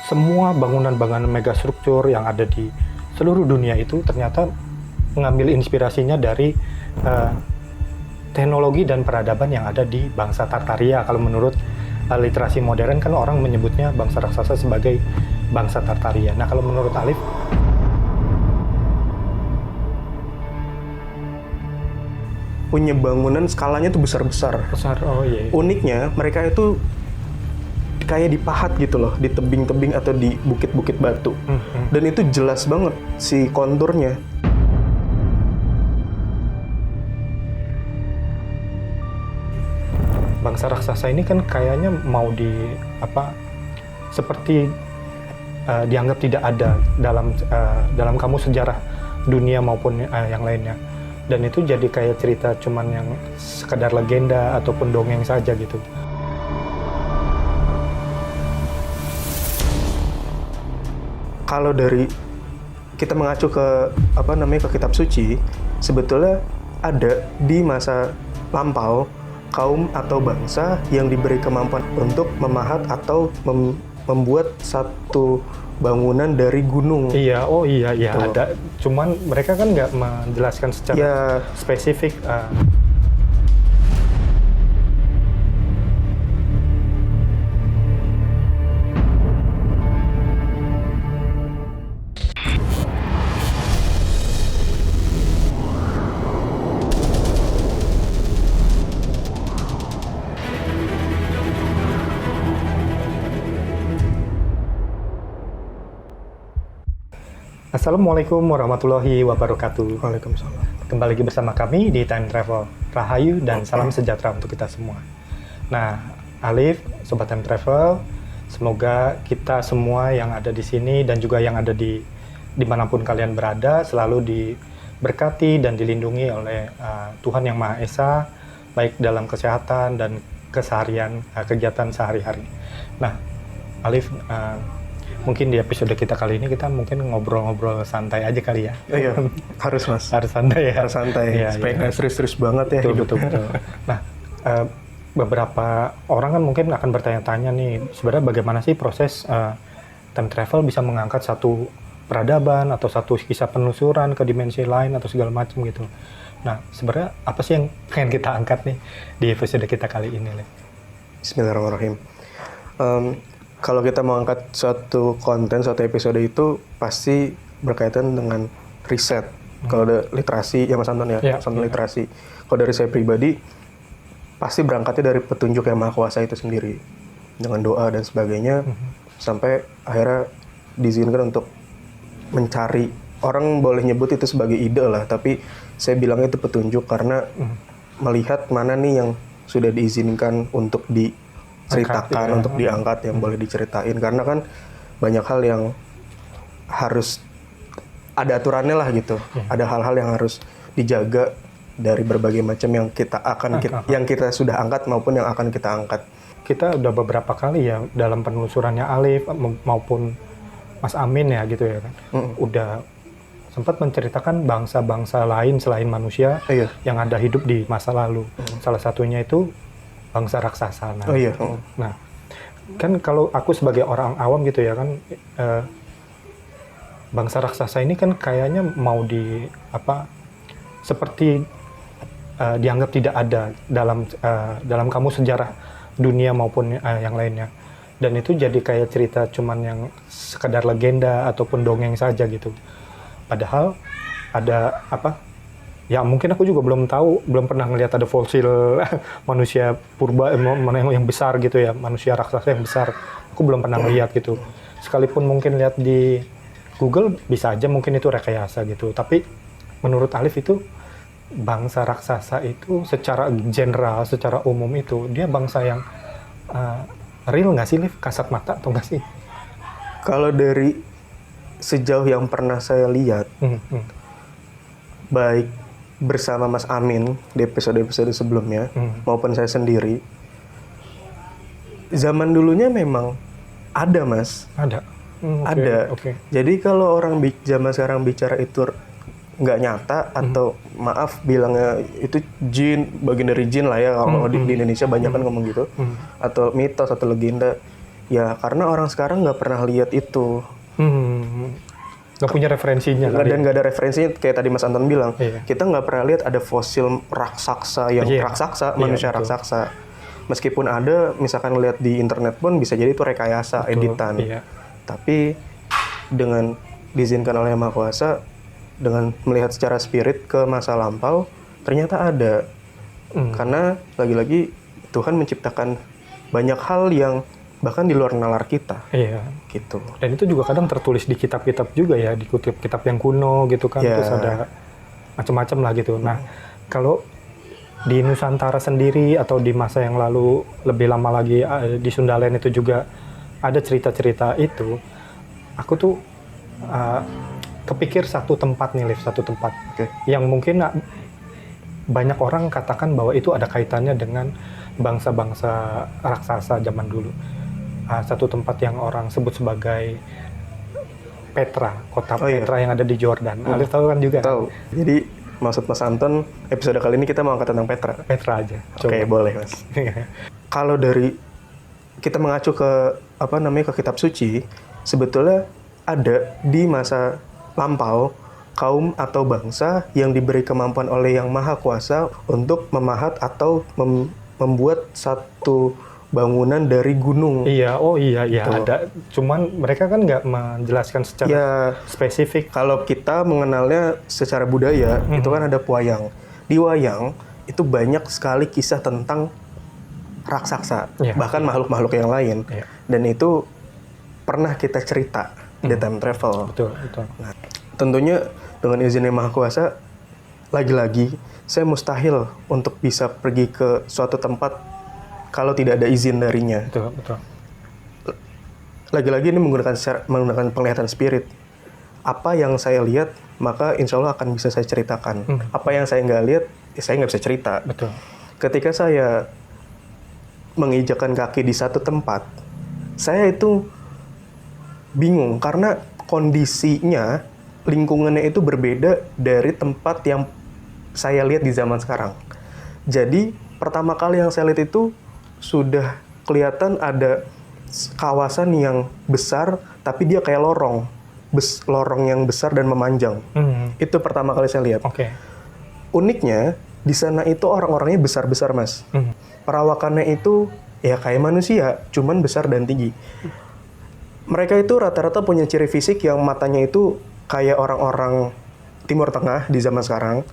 semua bangunan-bangunan megastruktur yang ada di seluruh dunia itu ternyata mengambil inspirasinya dari teknologi dan peradaban yang ada di bangsa Tartaria. Kalau menurut literasi modern kan orang menyebutnya bangsa raksasa sebagai bangsa Tartaria. Nah kalau menurut Alif, punya bangunan skalanya tuh besar-besar. besar, oh iya. Uniknya mereka itu kayak dipahat gitu loh, di tebing-tebing atau di bukit-bukit batu. Dan itu jelas banget si konturnya. Bangsa raksasa ini kan kayaknya mau seperti dianggap tidak ada dalam kamus sejarah dunia maupun yang lainnya, dan itu jadi kayak cerita cuman yang sekedar legenda ataupun dongeng saja gitu. Kalau dari kita mengacu ke ke kitab suci, sebetulnya ada di masa lampau kaum atau bangsa yang diberi kemampuan untuk memahat atau membuat satu bangunan dari gunung. Iya, oh iya ada. Cuman mereka kan nggak menjelaskan secara spesifik. Assalamualaikum warahmatullahi wabarakatuh. Waalaikumsalam. Kembali lagi bersama kami di Time Travel. Rahayu dan salam sejahtera untuk kita semua. Nah, Alif, Sobat Time Travel, semoga kita semua yang ada di sini dan juga yang ada di dimanapun kalian berada selalu diberkati dan dilindungi oleh Tuhan Yang Maha Esa, baik dalam kesehatan dan keseharian, kegiatan sehari-hari. Nah, Alif, mungkin di episode kita kali ini kita mungkin ngobrol-ngobrol santai aja kali ya. Iya, harus Mas. Harus santai ya. Harus santai, iya, supaya nggak serius-serius banget ya hidup. Betul. Nah, beberapa orang kan mungkin akan bertanya-tanya nih, sebenarnya bagaimana sih proses time travel bisa mengangkat satu peradaban atau satu kisah penelusuran ke dimensi lain atau segala macam gitu. Nah, sebenarnya apa sih yang pengen kita angkat nih di episode kita kali ini, Le? Bismillahirrahmanirrahim. Kalau kita mau angkat suatu konten, suatu episode itu pasti berkaitan dengan riset. Kalau ada literasi, ya Mas Anton ya, Mas Anton literasi. Kalau dari saya pribadi, pasti berangkatnya dari petunjuk Yang Maha Kuasa itu sendiri. Dengan doa dan sebagainya, sampai akhirnya diizinkan untuk mencari. Orang boleh nyebut itu sebagai ide lah, tapi saya bilangnya itu petunjuk karena melihat mana nih yang sudah diizinkan untuk diceritakan, untuk diangkat, yang boleh diceritain. Karena kan banyak hal yang harus ada aturannya lah gitu. Ada hal-hal yang harus dijaga dari berbagai macam yang yang kita sudah angkat maupun yang akan kita angkat. Kita udah beberapa kali ya dalam penelusurannya Alif maupun Mas Amin ya gitu ya kan. Udah sempat menceritakan bangsa-bangsa lain selain manusia yang ada hidup di masa lalu. Salah satunya itu bangsa raksasa. Nah, kan kalau aku sebagai orang awam gitu ya kan, bangsa raksasa ini kan kayaknya mau seperti dianggap tidak ada dalam kamus sejarah dunia maupun yang lainnya. Dan itu jadi kayak cerita cuman yang sekedar legenda ataupun dongeng saja gitu. Padahal ada ya mungkin aku juga belum pernah ngelihat ada fosil manusia purba yang besar gitu ya, manusia raksasa yang besar. Aku belum pernah ngelihat gitu. Sekalipun mungkin lihat di Google bisa aja mungkin itu rekayasa gitu. Tapi menurut Alif itu bangsa raksasa itu secara general, secara umum itu dia bangsa yang real nggak sih, Alif? Kasat mata atau nggak sih? Kalau dari sejauh yang pernah saya lihat, baik bersama Mas Amin di episode-episode sebelumnya maupun saya sendiri, zaman dulunya memang ada, Mas. Ada. Jadi kalau orang zaman sekarang bicara itu nggak nyata atau maaf bilangnya itu jin, bagian dari jin lah ya, kalau di Indonesia banyak kan ngomong gitu, atau mitos atau legenda, Ya karena orang sekarang nggak pernah lihat itu. Nggak punya referensinya. Dan nggak ada referensinya kayak tadi Mas Anton bilang. Iya. Kita nggak pernah lihat ada fosil raksasa yang raksasa, manusia raksasa. Meskipun ada, misalkan lihat di internet pun bisa jadi itu rekayasa, editan. Iya. Tapi dengan diizinkan oleh Yang Maha Kuasa, dengan melihat secara spirit ke masa lampau, ternyata ada. Karena lagi-lagi Tuhan menciptakan banyak hal yang bahkan di luar nalar kita. Iya. Gitu. Dan itu juga kadang tertulis di kitab-kitab juga ya, dikutip kitab yang kuno gitu kan, terus ada macam-macam lah gitu. Nah, kalau di Nusantara sendiri atau di masa yang lalu lebih lama lagi di Sundaland itu juga ada cerita-cerita itu. Aku tuh kepikir satu tempat yang mungkin banyak orang katakan bahwa itu ada kaitannya dengan bangsa-bangsa raksasa zaman dulu. Satu tempat yang orang sebut sebagai Petra, kota Petra yang ada di Jordan. Alif tahu kan juga? Tahu. Jadi maksud Mas Anton, episode kali ini kita mau angkat tentang Petra. Petra aja. Oke, boleh Mas. Kalau dari kita mengacu ke ke kitab suci, sebetulnya ada di masa lampau kaum atau bangsa yang diberi kemampuan oleh Yang Maha Kuasa untuk memahat atau membuat satu bangunan dari gunung. Iya, ada. Cuman mereka kan nggak menjelaskan secara spesifik. Kalau kita mengenalnya secara budaya, itu kan ada wayang. Di wayang itu banyak sekali kisah tentang raksasa, bahkan makhluk-makhluk yang lain. Dan itu pernah kita cerita di time travel. Betul. Nah, tentunya dengan izin Yang Maha Kuasa, lagi-lagi saya mustahil untuk bisa pergi ke suatu tempat kalau tidak ada izin darinya. Betul. Lagi-lagi ini menggunakan penglihatan spirit. Apa yang saya lihat, maka insya Allah akan bisa saya ceritakan. Apa yang saya nggak lihat, saya nggak bisa cerita. Betul. Ketika saya menginjakkan kaki di satu tempat, saya itu bingung karena kondisinya, lingkungannya itu berbeda dari tempat yang saya lihat di zaman sekarang. Jadi pertama kali yang saya lihat itu sudah kelihatan ada kawasan yang besar, tapi dia kayak lorong yang besar dan memanjang. Itu pertama kali saya lihat. Uniknya di sana itu orang-orangnya besar-besar, Mas. Perawakannya itu ya kayak manusia, cuman besar dan tinggi. Mereka itu rata-rata punya ciri fisik yang matanya itu kayak orang-orang Timur Tengah di zaman sekarang.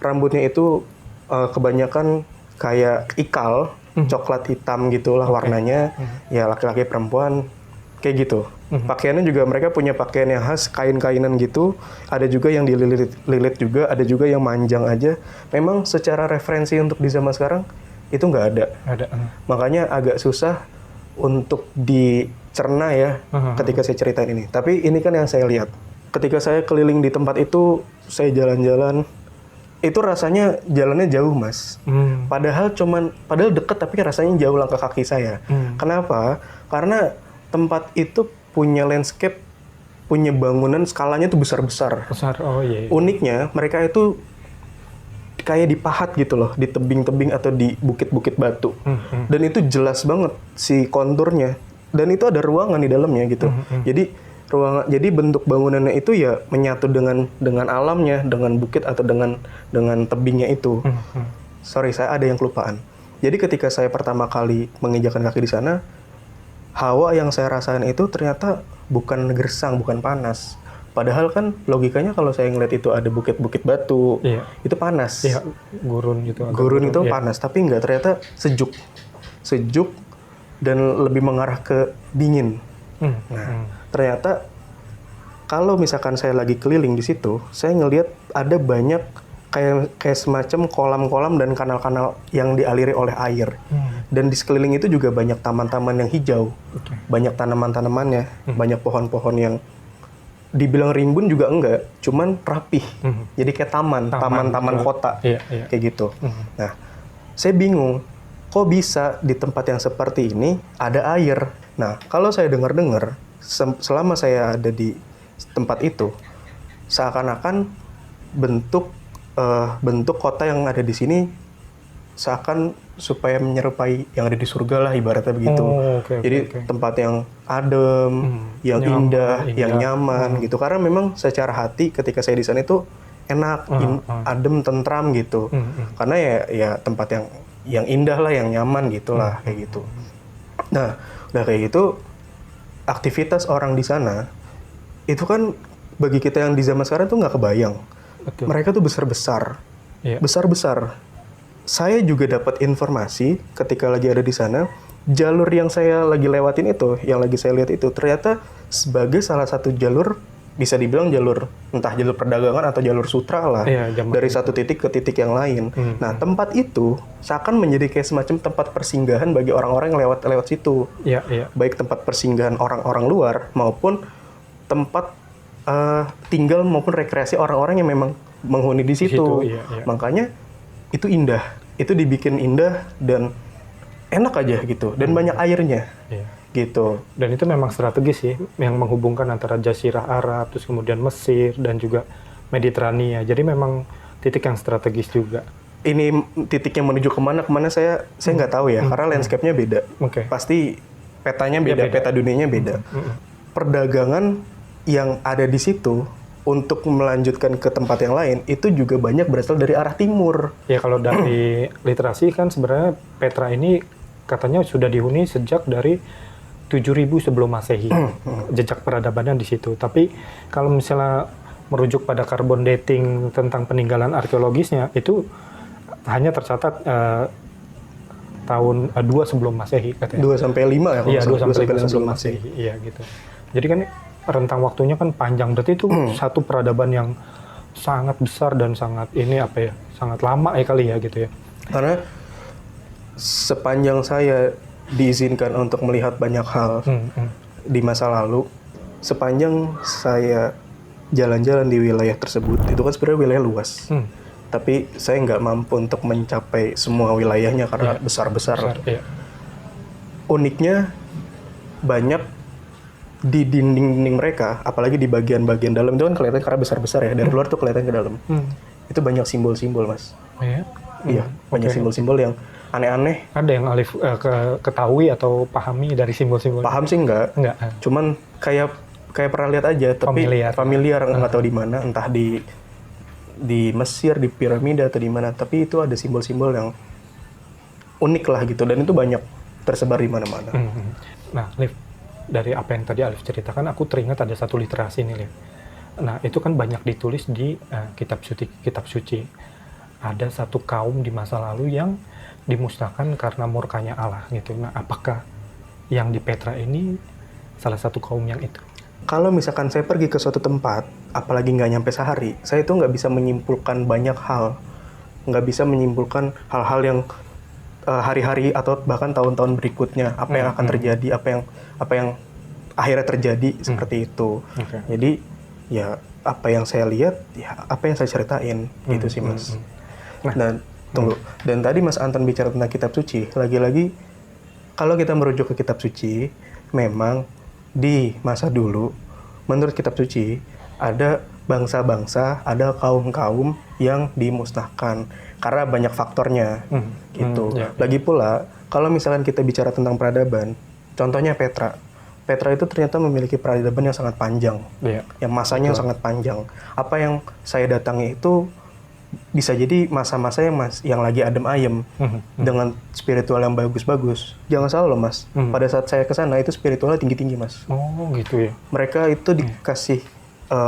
Rambutnya itu kebanyakan kayak ikal, coklat hitam gitulah warnanya. Ya laki-laki perempuan kayak gitu. Pakaiannya juga mereka punya pakaian yang khas, kain-kainan gitu. Ada juga yang dililit juga, ada juga yang manjang aja. Memang secara referensi untuk di zaman sekarang itu nggak ada. Makanya agak susah untuk dicerna ya ketika saya ceritain ini. Tapi ini kan yang saya lihat. Ketika saya keliling di tempat itu, saya jalan-jalan. Itu rasanya jalannya jauh, Mas. Padahal deket tapi rasanya jauh langkah kaki saya. Kenapa? Karena tempat itu punya landscape, punya bangunan skalanya tuh besar-besar. Uniknya mereka itu kayak dipahat gitu loh, di tebing-tebing atau di bukit-bukit batu. Dan itu jelas banget si konturnya. Dan itu ada ruangan di dalamnya gitu. Jadi bentuk bangunannya itu ya menyatu dengan alamnya, dengan bukit atau dengan tebingnya itu. Sorry, saya ada yang kelupaan. Jadi ketika saya pertama kali menginjakkan kaki di sana, hawa yang saya rasain itu ternyata bukan gersang, bukan panas. Padahal kan logikanya kalau saya ngeliat itu ada bukit-bukit batu, itu panas. Gurun gitu. Gurun itu panas, tapi enggak, ternyata sejuk. Sejuk dan lebih mengarah ke dingin. Ternyata kalau misalkan saya lagi keliling di situ, saya ngelihat ada banyak kayak semacam kolam-kolam dan kanal-kanal yang dialiri oleh air. Dan di sekeliling itu juga banyak taman-taman yang hijau. Banyak tanaman-tanamannya, banyak pohon-pohon yang dibilang rimbun juga enggak, cuman rapih. Jadi kayak taman kota. Kayak gitu. Nah, saya bingung, kok bisa di tempat yang seperti ini ada air? Nah, kalau saya dengar-dengar, selama saya ada di tempat itu, seakan-akan bentuk kota yang ada di sini seakan supaya menyerupai yang ada di surga lah ibaratnya begitu. Jadi tempat yang adem, yang indah, yang nyaman gitu. Karena memang secara hati ketika saya di sana itu enak, adem, tentram gitu. Karena ya tempat yang indah lah, yang nyaman gitulah kayak gitu. Nah, udah kayak gitu aktivitas orang di sana itu kan bagi kita yang di zaman sekarang tuh nggak kebayang. Betul. Mereka tuh besar-besar. Besar-besar. Saya juga dapat informasi ketika lagi ada di sana, jalur yang saya lagi lewatin itu, yang lagi saya lihat itu, ternyata sebagai salah satu jalur, bisa dibilang jalur, entah jalur perdagangan atau jalur sutra lah, dari satu titik ke titik yang lain. Nah, tempat itu seakan menjadi kayak semacam tempat persinggahan bagi orang-orang yang lewat situ. Baik tempat persinggahan orang-orang luar, maupun tempat tinggal maupun rekreasi orang-orang yang memang menghuni di situ. Makanya itu indah, itu dibikin indah dan enak aja gitu, dan banyak airnya gitu. Dan itu memang strategis sih, yang menghubungkan antara Jazirah Arab, terus kemudian Mesir dan juga Mediterania. Jadi memang titik yang strategis juga. Ini titik yang menuju kemana saya nggak tahu ya, karena landscape-nya beda. Pasti petanya beda, peta dunianya beda. Perdagangan yang ada di situ untuk melanjutkan ke tempat yang lain itu juga banyak berasal dari arah timur. Ya, kalau dari literasi kan sebenarnya Petra ini katanya sudah dihuni sejak dari 7.000 sebelum Masehi. Jejak peradabannya di situ. Tapi kalau misalnya merujuk pada carbon dating tentang peninggalan arkeologisnya, itu hanya tercatat tahun 2 sebelum Masehi katanya. 2 sampai 5 ya? Iya, 2 sampai 5 sebelum Masehi. Iya, gitu. Jadi kan rentang waktunya kan panjang, berarti itu satu peradaban yang sangat besar dan sangat sangat lama kali ya gitu ya. Karena sepanjang saya diizinkan untuk melihat banyak hal di masa lalu, sepanjang saya jalan-jalan di wilayah tersebut, itu kan sebenarnya wilayah luas. Tapi saya nggak mampu untuk mencapai semua wilayahnya karena besar-besar. Uniknya banyak di dinding-dinding mereka, apalagi di bagian-bagian dalam itu kan kelihatan karena besar-besar ya, dari luar tuh kelihatan ke dalam. Itu banyak simbol-simbol, Mas. Iya, banyak simbol-simbol yang aneh-aneh. Ada yang Alif ketahui atau pahami dari simbol-simbol? Paham sih enggak. Cuman kayak pernah lihat aja, tapi familiar nggak tahu di mana, entah di Mesir, di piramida atau di mana. Tapi itu ada simbol-simbol yang unik lah gitu, dan itu banyak tersebar di mana-mana. Nah, Alif, dari apa yang tadi Alif ceritakan, aku teringat ada satu literasi nih, Alif. Nah, itu kan banyak ditulis di kitab suci. Ada satu kaum di masa lalu yang dimusnahkan karena murkanya Allah gitu. Nah, apakah yang di Petra ini salah satu kaum yang itu? Kalau misalkan saya pergi ke suatu tempat, apalagi nggak nyampe sehari, saya itu nggak bisa menyimpulkan banyak hal. Nggak bisa menyimpulkan hal-hal yang hari-hari atau bahkan tahun-tahun berikutnya, apa yang akan terjadi, apa yang akhirnya terjadi seperti itu. Jadi ya apa yang saya lihat, ya apa yang saya ceritain gitu sih, Mas. Dan tunggu. Dan tadi Mas Anton bicara tentang kitab suci. Lagi-lagi kalau kita merujuk ke kitab suci, memang di masa dulu menurut kitab suci ada bangsa-bangsa, ada kaum-kaum yang dimusnahkan karena banyak faktornya gitu. Lagi pula kalau misalkan kita bicara tentang peradaban, contohnya Petra itu ternyata memiliki peradaban yang sangat panjang, yang masanya yang sangat panjang. Apa yang saya datangi itu bisa jadi masa-masa yang lagi adem ayem dengan spiritual yang bagus-bagus. Jangan salah loh, Mas. Pada saat saya ke sana itu spiritualnya tinggi-tinggi, Mas. Oh, gitu ya. Mereka itu dikasih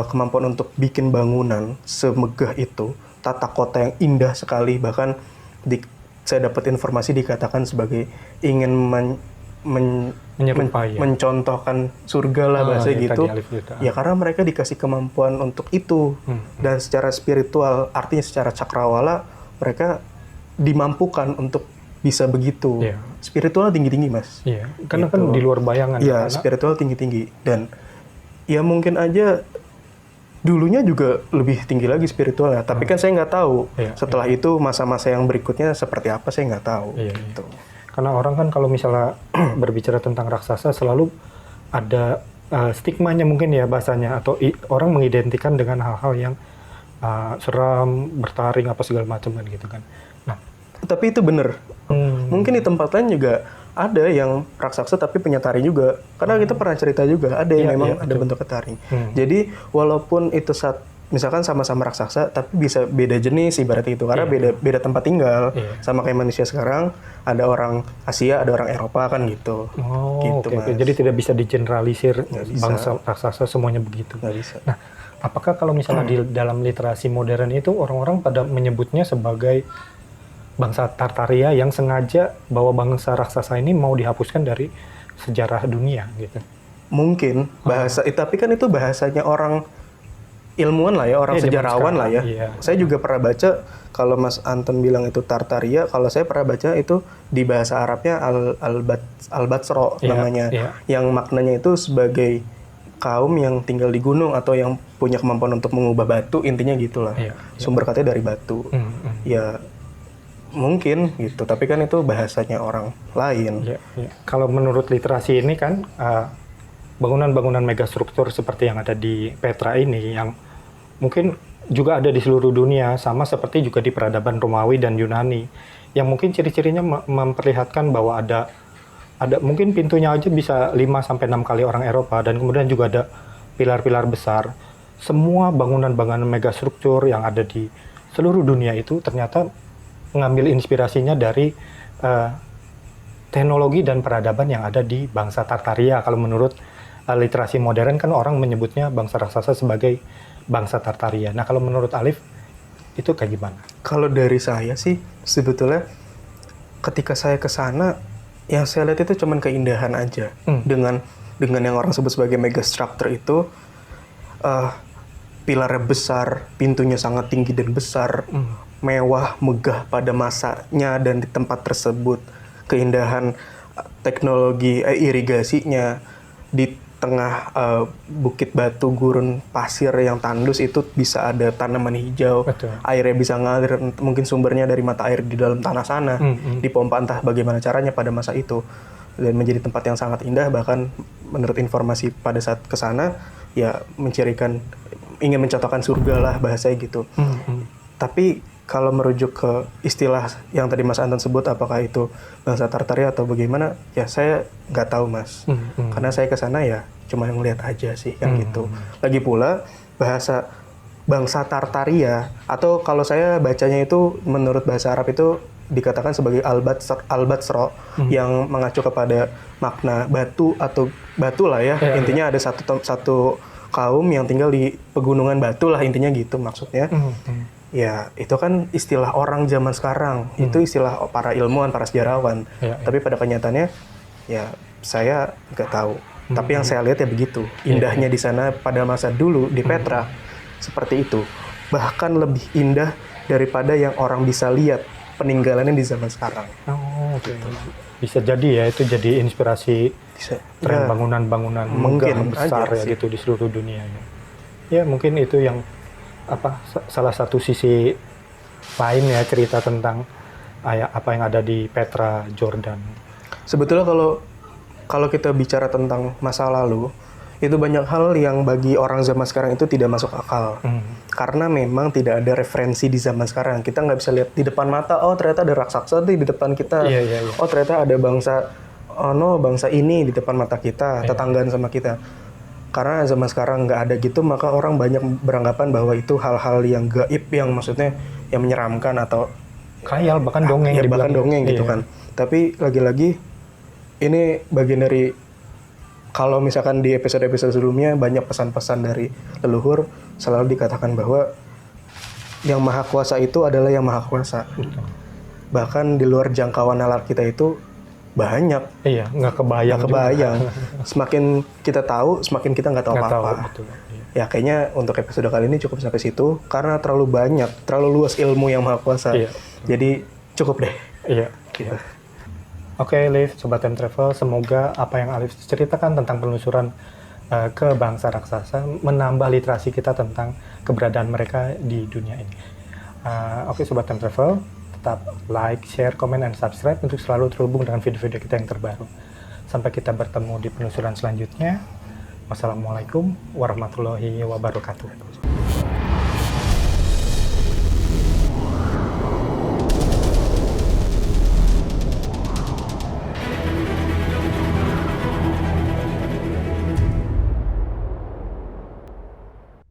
kemampuan untuk bikin bangunan semegah itu, tata kota yang indah sekali, bahkan saya dapat informasi dikatakan sebagai ingin mencontohkan surga lah bahasa gitu. Ya karena mereka dikasih kemampuan untuk itu. Dan secara spiritual, artinya secara cakrawala, mereka dimampukan untuk bisa begitu. Spiritual tinggi-tinggi, Mas. Karena gitu. Kan di luar bayangan. Iya, spiritual tinggi-tinggi. Dan ya mungkin aja dulunya juga lebih tinggi lagi spiritualnya. Tapi kan saya nggak tahu. Setelah itu masa-masa yang berikutnya seperti apa, saya nggak tahu. Gitu. Karena orang kan kalau misalnya berbicara tentang raksasa selalu ada stigmanya mungkin ya bahasanya, atau orang mengidentikan dengan hal-hal yang seram, bertaring apa segala macam kan gitu kan. Nah, Tapi itu bener. Mungkin di tempat lain juga ada yang raksasa tapi punya taring juga. Karena kita pernah cerita juga ada yang memang ada bentuknya taring. Jadi walaupun itu misalkan sama-sama raksasa tapi bisa beda jenis ibarat itu karena beda tempat tinggal. Sama kayak manusia sekarang ada orang Asia, ada orang Eropa kan gitu. Gitu, Mas. Jadi tidak bisa digeneralisir bangsa raksasa semuanya begitu. Nggak bisa. Nah, apakah kalau misalnya di dalam literasi modern itu orang-orang pada menyebutnya sebagai bangsa Tartaria yang sengaja bahwa bangsa raksasa ini mau dihapuskan dari sejarah dunia gitu? Mungkin bahasa, tapi kan itu bahasanya orang ilmuwan lah ya, orang sejarawan lah ya. Saya juga pernah baca kalau Mas Anton bilang itu Tartaria, kalau saya pernah baca itu di bahasa Arabnya Al-Batsro namanya, yang maknanya itu sebagai kaum yang tinggal di gunung atau yang punya kemampuan untuk mengubah batu, intinya gitulah. Sumber katanya dari batu. Ya mungkin gitu, tapi kan itu bahasanya orang lain. Kalau menurut literasi ini kan bangunan-bangunan megastruktur seperti yang ada di Petra ini yang mungkin juga ada di seluruh dunia, sama seperti juga di peradaban Romawi dan Yunani, yang mungkin ciri-cirinya memperlihatkan bahwa ada mungkin pintunya aja bisa 5-6 kali orang Eropa, dan kemudian juga ada pilar-pilar besar. Semua bangunan-bangunan megastruktur yang ada di seluruh dunia itu ternyata mengambil inspirasinya dari teknologi dan peradaban yang ada di bangsa Tartaria. Kalau menurut literasi modern kan orang menyebutnya bangsa raksasa sebagai bangsa Tartaria. Nah, kalau menurut Alif itu kayak gimana? Kalau dari saya sih sebetulnya ketika saya ke sana yang saya lihat itu cuman keindahan aja. Dengan yang orang sebut sebagai megastructure itu pilarnya besar, pintunya sangat tinggi dan besar. Mewah, megah pada masanya dan di tempat tersebut. Keindahan teknologi irigasinya di tengah bukit batu, gurun pasir yang tandus itu bisa ada tanaman hijau. Betul. Airnya bisa ngalir, mungkin sumbernya dari mata air di dalam tanah sana. Dipompa entah bagaimana caranya pada masa itu. Dan menjadi tempat yang sangat indah, bahkan menurut informasi pada saat ke sana ya ingin mencontohkan surga lah bahasanya gitu. Tapi kalau merujuk ke istilah yang tadi Mas Anton sebut, apakah itu bangsa Tartaria atau bagaimana, ya saya nggak tahu Mas. Karena saya ke sana ya cuma ngeliat aja sih yang gitu. Lagi pula bahasa bangsa Tartaria, atau kalau saya bacanya itu menurut bahasa Arab itu dikatakan sebagai Al-Batsro, yang mengacu kepada makna batu atau batu lah ya. Intinya ada satu kaum yang tinggal di pegunungan batu lah, intinya gitu maksudnya. Ya, itu kan istilah orang zaman sekarang. Itu istilah para ilmuwan, para sejarawan. Tapi pada kenyataannya, ya saya nggak tahu. Tapi yang saya lihat ya begitu. Indahnya di sana pada masa dulu di Petra seperti itu. Bahkan lebih indah daripada yang orang bisa lihat peninggalannya di zaman sekarang. Gitu. Bisa jadi ya, itu jadi inspirasi tren bangunan-bangunan megah besar ya gitu di seluruh dunia. Ya mungkin itu yang salah satu sisi lain ya cerita tentang apa yang ada di Petra, Jordan. Sebetulnya kalau kita bicara tentang masa lalu, itu banyak hal yang bagi orang zaman sekarang itu tidak masuk akal. Karena memang tidak ada referensi di zaman sekarang. Kita nggak bisa lihat di depan mata, oh ternyata ada raksasa di depan kita. Oh ternyata ada bangsa ini di depan mata kita, tetanggaan sama kita. Karena zaman sekarang nggak ada gitu, maka orang banyak beranggapan bahwa itu hal-hal yang gaib, yang maksudnya yang menyeramkan atau khayal, bahkan dongeng. Ya bahkan dongeng gitu kan. Tapi lagi-lagi ini bagian dari, kalau misalkan di episode-episode sebelumnya banyak pesan-pesan dari leluhur, selalu dikatakan bahwa yang maha kuasa itu adalah yang maha kuasa. Bahkan di luar jangkauan nalar kita itu banyak. Nggak kebayang. Semakin kita tahu, semakin kita nggak tahu apa-apa. Ya kayaknya untuk episode kali ini cukup sampai situ, karena terlalu banyak, terlalu luas ilmu yang maha kuasa. Jadi cukup deh. Gitu. Oke, Liv, Sobat Time Travel, semoga apa yang Alif ceritakan tentang penelusuran ke bangsa raksasa menambah literasi kita tentang keberadaan mereka di dunia ini. Oke, Sobat Time Travel, tetap like, share, comment, and subscribe untuk selalu terhubung dengan video-video kita yang terbaru. Sampai kita bertemu di penelusuran selanjutnya. Wassalamualaikum warahmatullahi wabarakatuh.